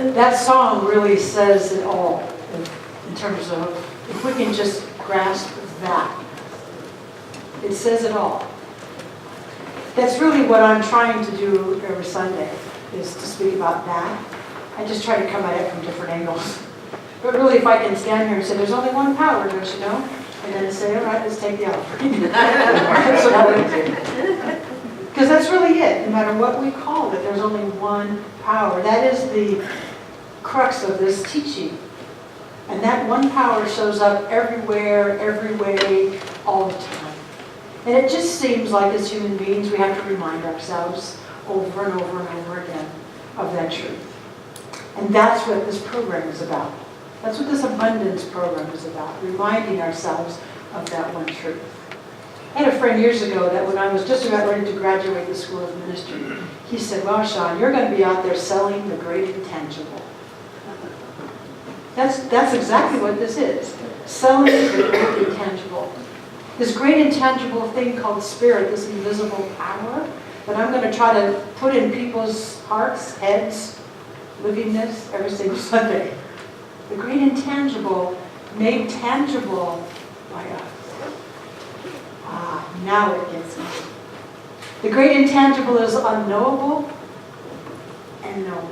That song really says it all in terms of, if we can just grasp that, it says it all. That's really what I'm trying to do every Sunday, is to speak about that. I just try to come at it from different angles. But really, if I can stand here and say, there's only one power, don't you know? And then say, all right, let's take the offering. That's what I want to do. Because that's really it. No matter what we call it, there's only one power. That is the crux of this teaching. And that one power shows up everywhere, every way, all the time. And it just seems like as human beings, we have to remind ourselves over and over and over again of that truth. And that's what this program is about. That's what this abundance program is about, reminding ourselves of that one truth. I had a friend years ago that when I was just about ready to graduate the School of Ministry, he said, well, Sean, you're going to be out there selling the great intangible. That's exactly what this is, selling the great intangible. This great intangible thing called spirit, this invisible power that I'm going to try to put in people's hearts, heads, living this every single Sunday. The great intangible made tangible by us. Now it gets me. The great intangible is unknowable and knowable.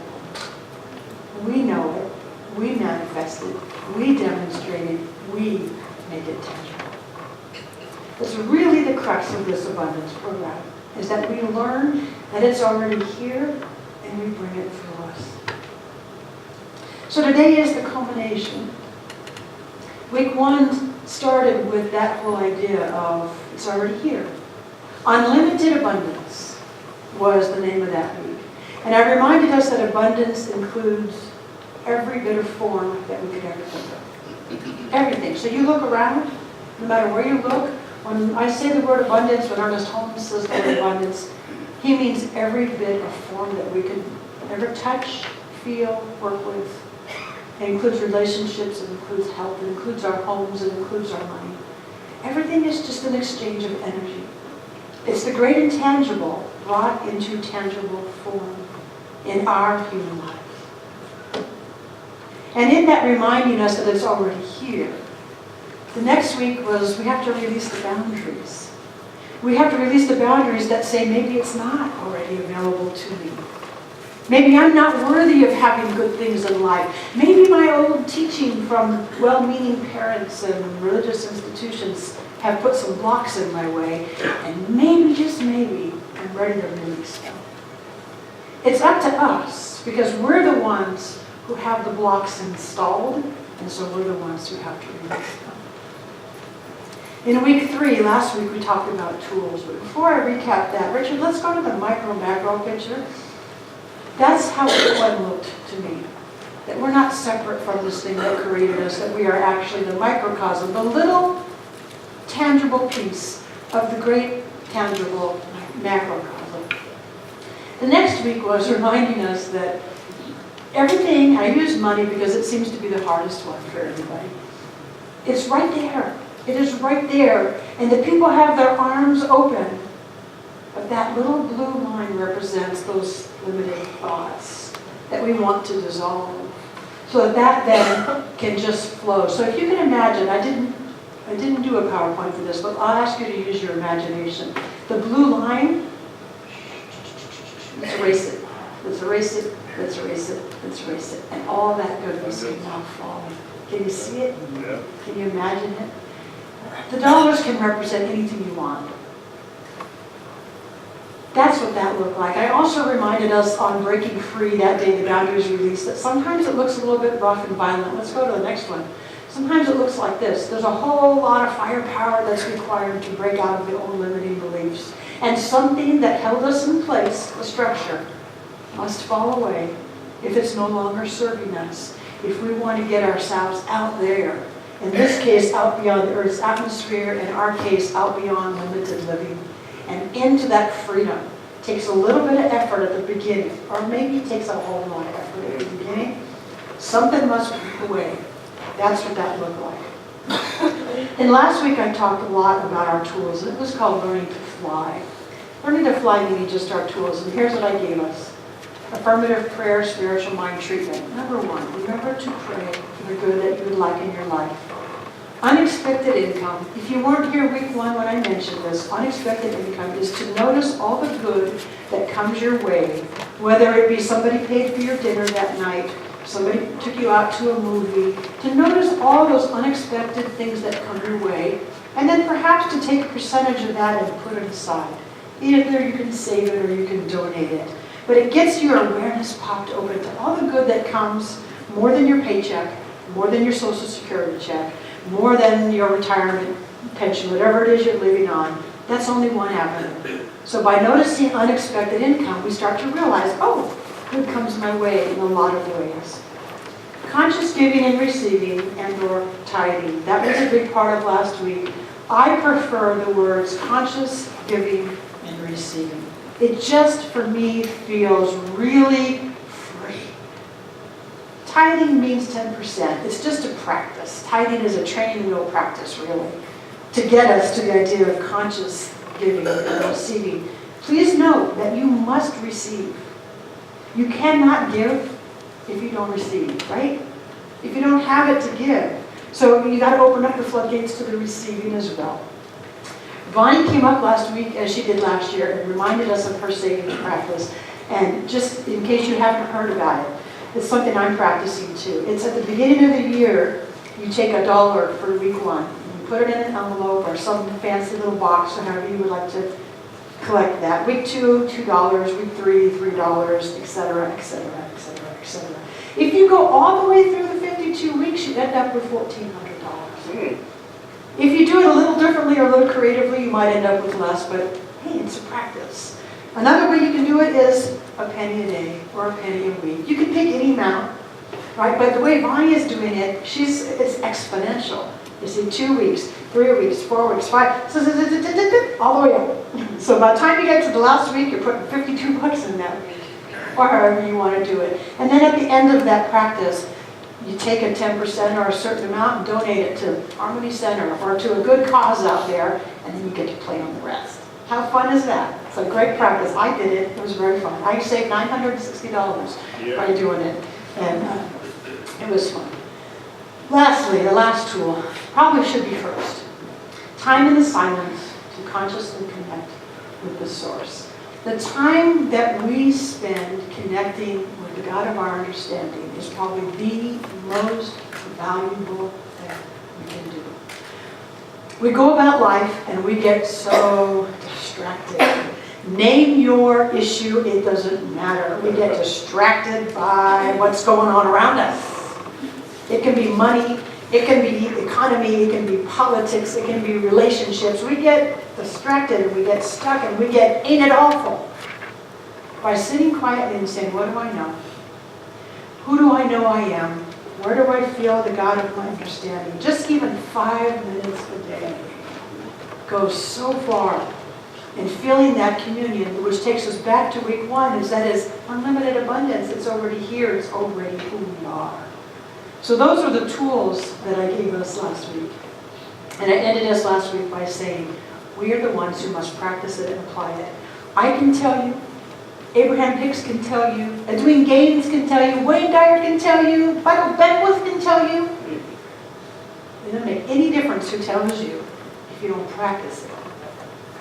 We know it, we manifest it, we demonstrate it, we make it tangible. That's really the crux of this abundance program, is that we learn that it's already here and we bring it through us. So today is the culmination. Week 1 started with that whole idea of it's already here. Unlimited abundance was the name of that week. And I reminded us that abundance includes every bit of form that we could ever think of. Everything. So you look around, no matter where you look, when I say the word abundance, when Ernest Holmes says the word abundance, he means every bit of form that we could ever touch, feel, work with. It includes relationships, it includes health, it includes our homes, it includes our money. Everything is just an exchange of energy. It's the great intangible brought into tangible form in our human life. And in that reminding us that it's already here, the next week was we have to release the boundaries. We have to release the boundaries that say maybe it's not already available to me. Maybe I'm not worthy of having good things in life. Maybe my old teaching from well-meaning parents and religious institutions have put some blocks in my way, and maybe, just maybe, I'm ready to release them. It's up to us, because we're the ones who have the blocks installed, and so we're the ones who have to release them. In week 3, last week, we talked about tools, but before I recap that, Richard, let's go to the micro-macro picture. That's how it looked to me. That we're not separate from this thing that created us, that we are actually the microcosm, the little tangible piece of the great tangible macrocosm. The next week was reminding us that everything, I use money because it seems to be the hardest one for everybody. It's right there. It is right there. And the people have their arms open. But that little blue line represents those limited thoughts that we want to dissolve, so that then can just flow. So if you can imagine, I didn't do a PowerPoint for this, but I'll ask you to use your imagination. The blue line, let's erase it. Let's erase it. Let's erase it. Let's erase it. And all that goodness is now falling. Can you see it? Yeah. Can you imagine it? The dollars can represent anything you want. That's what that looked like. I also reminded us on Breaking Free that day, the boundaries released, that sometimes it looks a little bit rough and violent. Let's go to the next one. Sometimes it looks like this. There's a whole lot of firepower that's required to break out of the old limiting beliefs. And something that held us in place, the structure, must fall away if it's no longer serving us. If we want to get ourselves out there, in this case, out beyond the Earth's atmosphere, in our case, out beyond limited living, and into that freedom. It takes a little bit of effort at the beginning, or maybe it takes a whole lot of effort at the beginning. Something must break away. That's what that looked like. And last week I talked a lot about our tools, and it was called Learning to Fly. Learning to Fly meaning just our tools, and here's what I gave us. Affirmative prayer, spiritual mind treatment. Number one, remember to pray for the good that you would like in your life. Unexpected income. If you weren't here week one when I mentioned this, unexpected income is to notice all the good that comes your way, whether it be somebody paid for your dinner that night, somebody took you out to a movie, to notice all those unexpected things that come your way, and then perhaps to take a percentage of that and put it aside. Either you can save it or you can donate it. But it gets your awareness popped open to all the good that comes, more than your paycheck, more than your Social Security check, more than your retirement pension, whatever it is you're living on. That's only one avenue. So by noticing unexpected income, we start to realize, oh, good comes my way in a lot of ways. Conscious giving and receiving and or tithing. That was a big part of last week. I prefer the words conscious giving and receiving. It just, for me, feels really free. Tithing means 10%. It's just a practice. Tithing is a training wheel practice, really, to get us to the idea of conscious giving and receiving. Please note that you must receive. You cannot give if you don't receive, right? If you don't have it to give. So you got to open up the floodgates to the receiving as well. Bonnie came up last week, as she did last year, and reminded us of her savings practice. And just in case you haven't heard about it, it's something I'm practicing too. It's at the beginning of the year, you take $1 for week one. You put it in an envelope or some fancy little box, or however you would like to collect that. Week two, $2. Week three, $3, etc., etc., etc., etc. If you go all the way through the 52 weeks, you end up with $1,400. If you do it a little differently or a little creatively, you might end up with less, but hey, it's a practice. Another way you can do it is a penny a day or a penny a week. You can pick any amount, right? But the way Bonnie is doing it, it's exponential. You see, 2 weeks, 3 weeks, 4 weeks, 5, all the way up. So by the time you get to the last week, you're putting $52 in that week, or however you want to do it. And then at the end of that practice, you take a 10% or a certain amount and donate it to Harmony Center or to a good cause out there, and then you get to play on the rest. How fun is that? It's a great practice. I did it. It was very fun. I saved $960 by doing it, and it was fun. Lastly, the last tool probably should be first. Time in the silence to consciously connect with the source. The time that we spend connecting with the God of our understanding is probably the most valuable thing we can do. We go about life and we get so distracted. Name your issue, it doesn't matter. We get distracted by what's going on around us. It can be money, it can be economy, it can be politics, it can be relationships. We get distracted and we get stuck and we get, ain't it awful? By sitting quietly and saying, what do I know? Who do I know I am? Where do I feel the God of my understanding? Just even 5 minutes a day goes so far in feeling that communion, which takes us back to week one, is that is unlimited abundance. It's already here. It's already who we are. So those are the tools that I gave us last week. And I ended us last week by saying, we are the ones who must practice it and apply it. I can tell you, Abraham Hicks can tell you, Edwin Gaines can tell you, Wayne Dyer can tell you, Michael Beckwith can tell you. It doesn't make any difference who tells you if you don't practice it.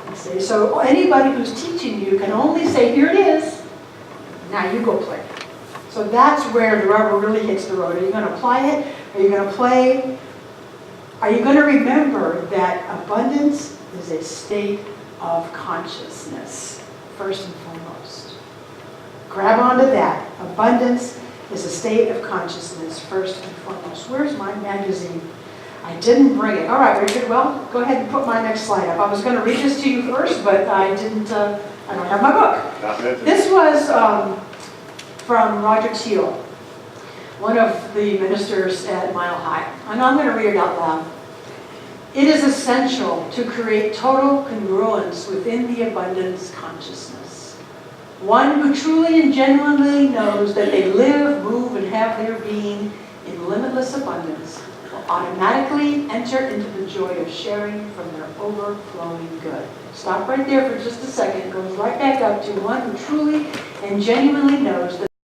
You see? So anybody who's teaching you can only say, here it is, now you go play. So that's where the rubber really hits the road. Are you going to apply it? Are you going to play? Are you going to remember that abundance is a state of consciousness, first and foremost? Grab onto that. Abundance is a state of consciousness, first and foremost. Where's my magazine? I didn't bring it. All right, Richard, well, go ahead and put my next slide up. I was going to read this to you first, but I didn't, I don't have my book. This was from Roger Teal, one of the ministers at Mile High. And I'm going to read it out loud. It is essential to create total congruence within the abundance consciousness. One who truly and genuinely knows that they live, move, and have their being in limitless abundance will automatically enter into the joy of sharing from their overflowing good. Stop right there for just a second. It goes right back up to one who truly and genuinely knows the